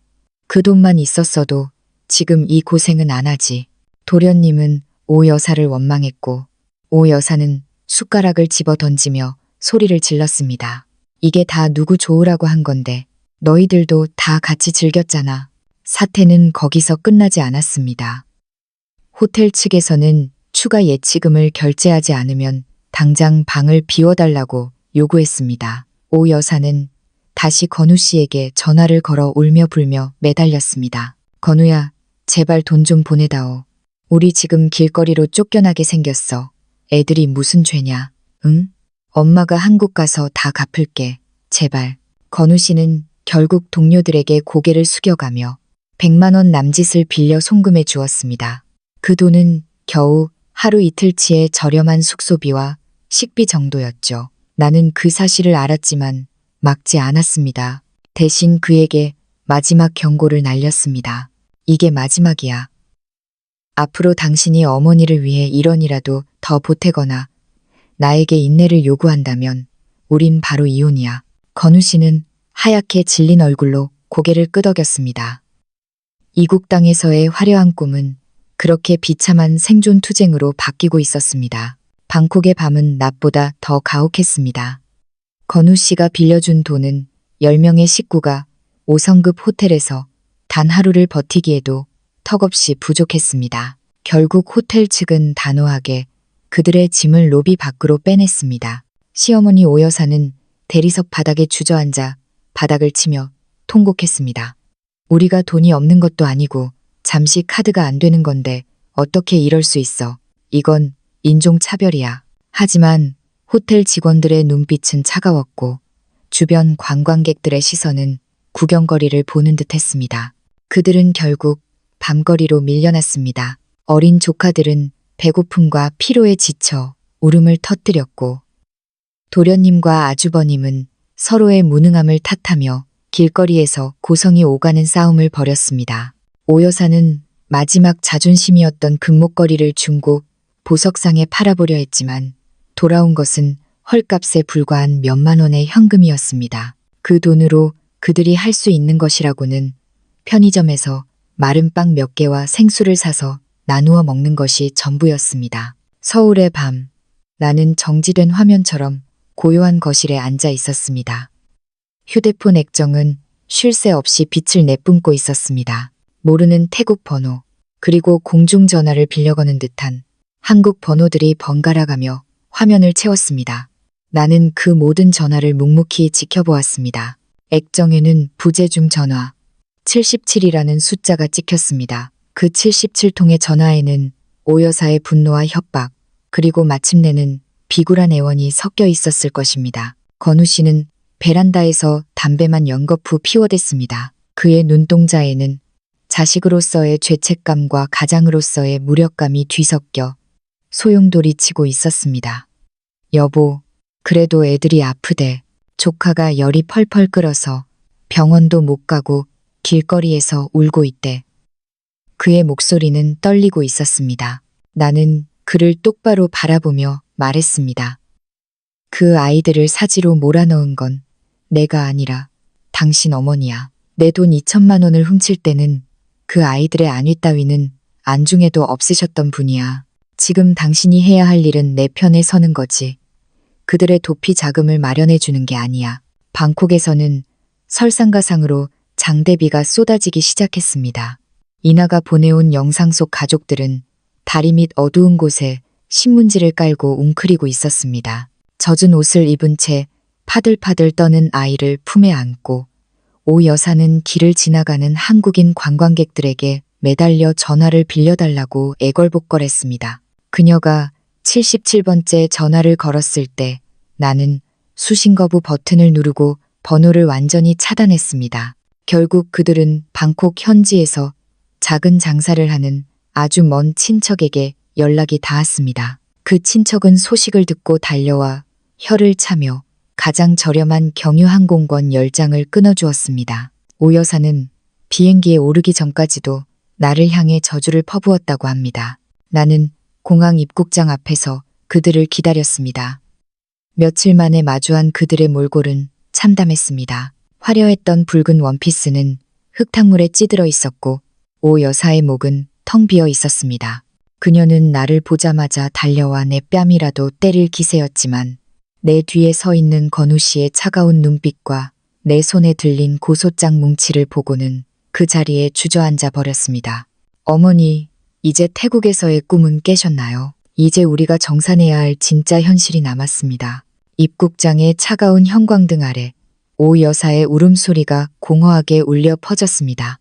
그 돈만 있었어도 지금 이 고생은 안 하지. 도련님은 오 여사를 원망했고 오 여사는 숟가락을 집어 던지며 소리를 질렀습니다. 이게 다 누구 좋으라고 한 건데 너희들도 다 같이 즐겼잖아. 사태는 거기서 끝나지 않았습니다. 호텔 측에서는 추가 예치금을 결제하지 않으면 당장 방을 비워달라고 요구했습니다. 오 여사는 다시 건우 씨에게 전화를 걸어 울며 불며 매달렸습니다. 건우야, 제발 돈 좀 보내다오. 우리 지금 길거리로 쫓겨나게 생겼어. 애들이 무슨 죄냐? 응? 엄마가 한국 가서 다 갚을게. 제발. 건우 씨는 결국 동료들에게 고개를 숙여가며 100만 원 남짓을 빌려 송금해 주었습니다. 그 돈은 겨우 하루 이틀치의 저렴한 숙소비와 식비 정도였죠. 나는 그 사실을 알았지만 막지 않았습니다. 대신 그에게 마지막 경고를 날렸습니다. 이게 마지막이야. 앞으로 당신이 어머니를 위해 1원이라도 더 보태거나 나에게 인내를 요구한다면 우린 바로 이혼이야. 건우 씨는 하얗게 질린 얼굴로 고개를 끄덕였습니다. 이국 땅에서의 화려한 꿈은 그렇게 비참한 생존 투쟁으로 바뀌고 있었습니다. 방콕의 밤은 낮보다 더 가혹했습니다. 건우 씨가 빌려준 돈은 10명의 식구가 5성급 호텔에서 단 하루를 버티기에도 턱없이 부족했습니다. 결국 호텔 측은 단호하게 그들의 짐을 로비 밖으로 빼냈습니다. 시어머니 오 여사는 대리석 바닥에 주저앉아 바닥을 치며 통곡했습니다. 우리가 돈이 없는 것도 아니고 잠시 카드가 안 되는 건데 어떻게 이럴 수 있어. 이건 인종차별이야. 하지만 호텔 직원들의 눈빛은 차가웠고 주변 관광객들의 시선은 구경거리를 보는 듯 했습니다. 그들은 결국 밤거리로 밀려났습니다. 어린 조카들은 배고픔과 피로에 지쳐 울음을 터뜨렸고 도련님과 아주버님은 서로의 무능함을 탓하며 길거리에서 고성이 오가는 싸움을 벌였습니다. 오 여사는 마지막 자존심이었던 금목걸이를 중고 보석상에 팔아보려 했지만 돌아온 것은 헐값에 불과한 몇만 원의 현금이었습니다. 그 돈으로 그들이 할 수 있는 것이라고는 편의점에서 마른 빵 몇 개와 생수를 사서 나누어 먹는 것이 전부였습니다. 서울의 밤, 나는 정지된 화면처럼 고요한 거실에 앉아 있었습니다. 휴대폰 액정은 쉴 새 없이 빛을 내뿜고 있었습니다. 모르는 태국 번호, 그리고 공중전화를 빌려거는 듯한 한국 번호들이 번갈아가며 화면을 채웠습니다. 나는 그 모든 전화를 묵묵히 지켜보았습니다. 액정에는 부재중 전화 77이라는 숫자가 찍혔습니다. 그 77통의 전화에는 오 여사의 분노와 협박, 그리고 마침내는 비굴한 애원이 섞여 있었을 것입니다. 건우 씨는 베란다에서 담배만 연거푸 피워댔습니다. 그의 눈동자에는 자식으로서의 죄책감과 가장으로서의 무력감이 뒤섞여 소용돌이치고 있었습니다. 여보, 그래도 애들이 아프대. 조카가 열이 펄펄 끓어서 병원도 못 가고 길거리에서 울고 있대. 그의 목소리는 떨리고 있었습니다. 나는 그를 똑바로 바라보며 말했습니다. 그 아이들을 사지로 몰아넣은 건 내가 아니라 당신 어머니야. 내 돈 2천만 원을 훔칠 때는 그 아이들의 안위 따위는 안중에도 없으셨던 분이야. 지금 당신이 해야 할 일은 내 편에 서는 거지. 그들의 도피 자금을 마련해 주는 게 아니야. 방콕에서는 설상가상으로 장대비가 쏟아지기 시작했습니다. 이나가 보내온 영상 속 가족들은 다리 밑 어두운 곳에 신문지를 깔고 웅크리고 있었습니다. 젖은 옷을 입은 채 파들파들 떠는 아이를 품에 안고 오 여사는 길을 지나가는 한국인 관광객들에게 매달려 전화를 빌려달라고 애걸복걸했습니다. 그녀가 77번째 전화를 걸었을 때 나는 수신거부 버튼을 누르고 번호를 완전히 차단했습니다. 결국 그들은 방콕 현지에서 작은 장사를 하는 아주 먼 친척에게 연락이 닿았습니다. 그 친척은 소식을 듣고 달려와 혀를 차며 가장 저렴한 경유항공권 10장을 끊어주었습니다. 오 여사는 비행기에 오르기 전까지도 나를 향해 저주를 퍼부었다고 합니다. 나는 공항 입국장 앞에서 그들을 기다렸습니다. 며칠 만에 마주한 그들의 몰골은 참담했습니다. 화려했던 붉은 원피스는 흙탕물에 찌들어 있었고 오 여사의 목은 텅 비어 있었습니다. 그녀는 나를 보자마자 달려와 내 뺨이라도 때릴 기세였지만 내 뒤에 서 있는 건우 씨의 차가운 눈빛과 내 손에 들린 고소장 뭉치를 보고는 그 자리에 주저앉아 버렸습니다. 어머니, 이제 태국에서의 꿈은 깨셨나요? 이제 우리가 정산해야 할 진짜 현실이 남았습니다. 입국장의 차가운 형광등 아래 오 여사의 울음소리가 공허하게 울려 퍼졌습니다.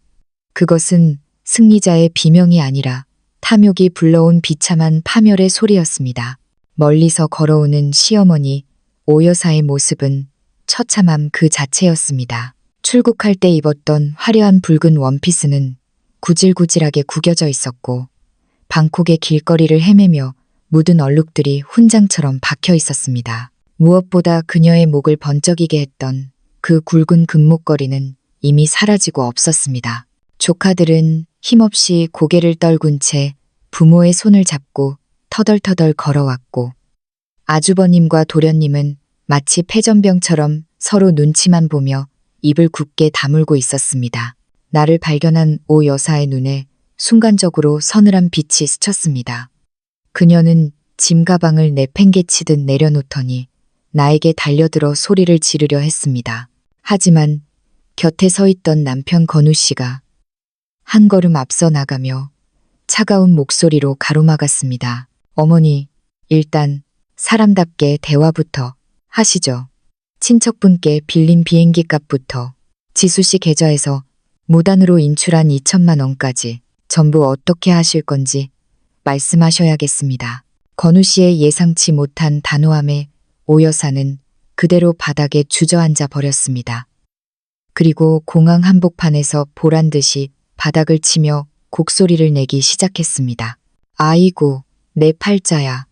그것은 승리자의 비명이 아니라 탐욕이 불러온 비참한 파멸의 소리였습니다. 멀리서 걸어오는 시어머니 오 여사의 모습은 처참함 그 자체였습니다. 출국할 때 입었던 화려한 붉은 원피스는 구질구질하게 구겨져 있었고 방콕의 길거리를 헤매며 묻은 얼룩들이 훈장처럼 박혀 있었습니다. 무엇보다 그녀의 목을 번쩍이게 했던 그 굵은 금목걸이는 이미 사라지고 없었습니다. 조카들은 힘없이 고개를 떨군 채 부모의 손을 잡고 터덜터덜 걸어왔고 아주버님과 도련님은 마치 패전병처럼 서로 눈치만 보며 입을 굳게 다물고 있었습니다. 나를 발견한 오 여사의 눈에 순간적으로 서늘한 빛이 스쳤습니다. 그녀는 짐 가방을 내팽개치듯 내려놓더니 나에게 달려들어 소리를 지르려 했습니다. 하지만 곁에 서 있던 남편 건우 씨가 한 걸음 앞서 나가며 차가운 목소리로 가로막았습니다. 어머니, 일단 사람답게 대화부터 하시죠. 친척분께 빌린 비행기 값부터 지수 씨 계좌에서 무단으로 인출한 2천만 원까지 전부 어떻게 하실 건지 말씀하셔야겠습니다. 건우 씨의 예상치 못한 단호함에 오 여사는 그대로 바닥에 주저앉아 버렸습니다. 그리고 공항 한복판에서 보란 듯이 바닥을 치며 곡소리를 내기 시작했습니다. 아이고, 내 팔자야.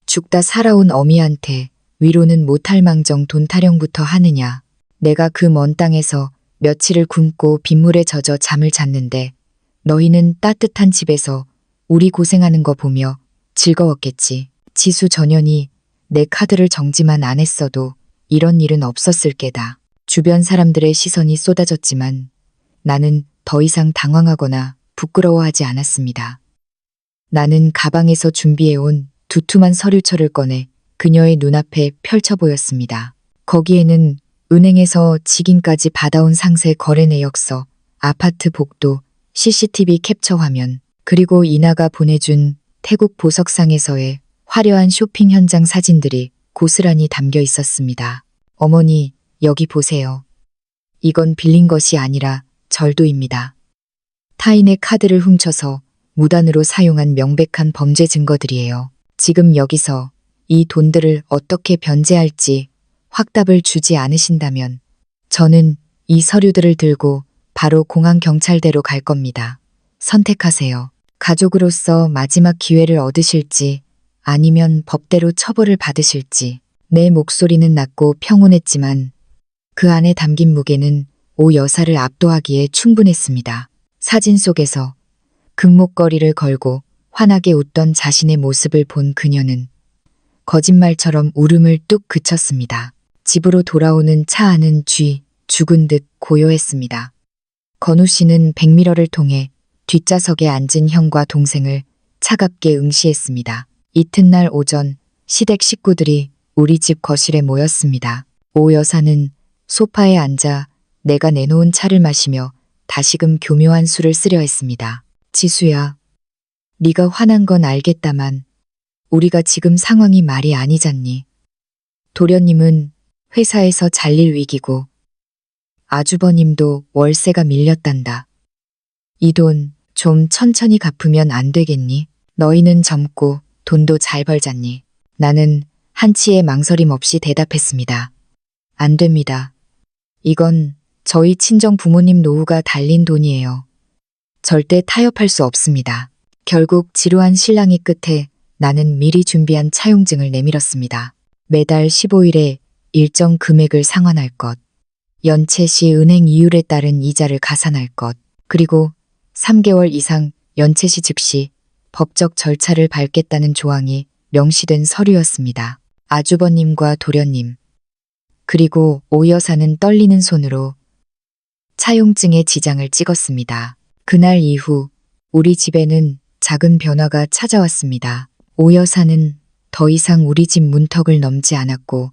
죽다 살아온 어미한테 위로는 못할 망정 돈 타령부터 하느냐. 내가 그 먼 땅에서 며칠을 굶고 빗물에 젖어 잠을 잤는데 너희는 따뜻한 집에서 우리 고생하는 거 보며 즐거웠겠지. 지수 전현이 내 카드를 정지만 안 했어도 이런 일은 없었을 게다. 주변 사람들의 시선이 쏟아졌지만 나는 더 이상 당황하거나 부끄러워하지 않았습니다. 나는 가방에서 준비해온 두툼한 서류철을 꺼내 그녀의 눈앞에 펼쳐 보였습니다. 거기에는 은행에서 직인까지 받아온 상세 거래 내역서, 아파트 복도, CCTV 캡처 화면, 그리고 이나가 보내준 태국 보석상에서의 화려한 쇼핑 현장 사진들이 고스란히 담겨 있었습니다. 어머니, 여기 보세요. 이건 빌린 것이 아니라 절도입니다. 타인의 카드를 훔쳐서 무단으로 사용한 명백한 범죄 증거들이에요. 지금 여기서 이 돈들을 어떻게 변제할지 확답을 주지 않으신다면 저는 이 서류들을 들고 바로 공항경찰대로 갈 겁니다. 선택하세요. 가족으로서 마지막 기회를 얻으실지 아니면 법대로 처벌을 받으실지. 내 목소리는 낮고 평온했지만 그 안에 담긴 무게는 오 여사를 압도하기에 충분했습니다. 사진 속에서 금목걸이를 걸고 환하게 웃던 자신의 모습을 본 그녀는 거짓말처럼 울음을 뚝 그쳤습니다. 집으로 돌아오는 차 안은 죽은 듯 고요했습니다. 건우 씨는 백미러를 통해 뒷좌석에 앉은 형과 동생을 차갑게 응시했습니다. 이튿날 오전 시댁 식구들이 우리 집 거실에 모였습니다. 오 여사는 소파에 앉아 내가 내놓은 차를 마시며 다시금 교묘한 수를 쓰려 했습니다. 지수야, 네가 화난 건 알겠다만 우리가 지금 상황이 말이 아니잖니. 도련님은 회사에서 잘릴 위기고 아주버님도 월세가 밀렸단다. 이 돈 좀 천천히 갚으면 안 되겠니? 너희는 젊고 돈도 잘 벌잖니. 나는 한치의 망설임 없이 대답했습니다. 안 됩니다. 이건 저희 친정 부모님 노후가 달린 돈이에요. 절대 타협할 수 없습니다. 결국 지루한 실랑이 끝에 나는 미리 준비한 차용증을 내밀었습니다. 매달 15일에 일정 금액을 상환할 것, 연체 시 은행 이율에 따른 이자를 가산할 것, 그리고 3개월 이상 연체 시 즉시 법적 절차를 밟겠다는 조항이 명시된 서류였습니다. 아주버님과 도련님, 그리고 오 여사는 떨리는 손으로 차용증에 지장을 찍었습니다. 그날 이후 우리 집에는 작은 변화가 찾아왔습니다. 오 여사는 더 이상 우리 집 문턱을 넘지 않았고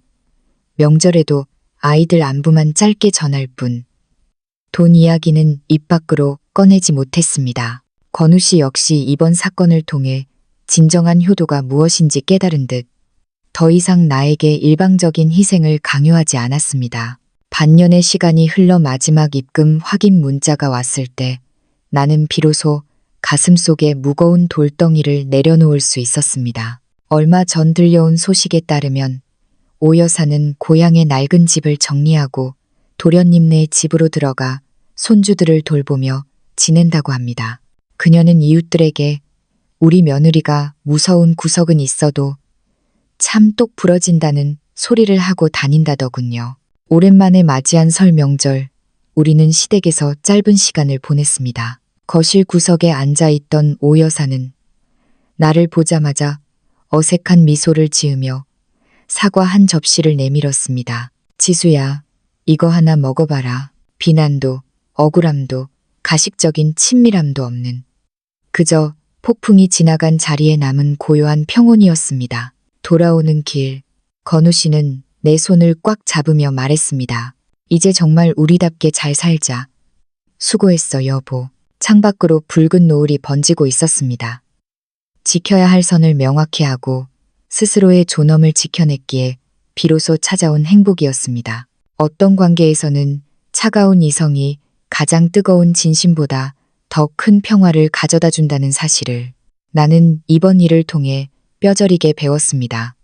명절에도 아이들 안부만 짧게 전할 뿐 돈 이야기는 입 밖으로 꺼내지 못했습니다. 건우 씨 역시 이번 사건을 통해 진정한 효도가 무엇인지 깨달은 듯 더 이상 나에게 일방적인 희생을 강요하지 않았습니다. 반년의 시간이 흘러 마지막 입금 확인 문자가 왔을 때 나는 비로소 가슴속에 무거운 돌덩이를 내려놓을 수 있었습니다. 얼마 전 들려온 소식에 따르면 오 여사는 고향의 낡은 집을 정리하고 도련님네 집으로 들어가 손주들을 돌보며 지낸다고 합니다. 그녀는 이웃들에게 우리 며느리가 무서운 구석은 있어도 참 똑 부러진다는 소리를 하고 다닌다더군요. 오랜만에 맞이한 설 명절, 우리는 시댁에서 짧은 시간을 보냈습니다. 거실 구석에 앉아있던 오 여사는 나를 보자마자 어색한 미소를 지으며 사과 한 접시를 내밀었습니다. 지수야, 이거 하나 먹어봐라. 비난도, 억울함도, 가식적인 친밀함도 없는. 그저 폭풍이 지나간 자리에 남은 고요한 평온이었습니다. 돌아오는 길, 건우 씨는 내 손을 꽉 잡으며 말했습니다. 이제 정말 우리답게 잘 살자. 수고했어, 여보. 창밖으로 붉은 노을이 번지고 있었습니다. 지켜야 할 선을 명확히 하고 스스로의 존엄을 지켜냈기에 비로소 찾아온 행복이었습니다. 어떤 관계에서는 차가운 이성이 가장 뜨거운 진심보다 더 큰 평화를 가져다 준다는 사실을 나는 이번 일을 통해 뼈저리게 배웠습니다.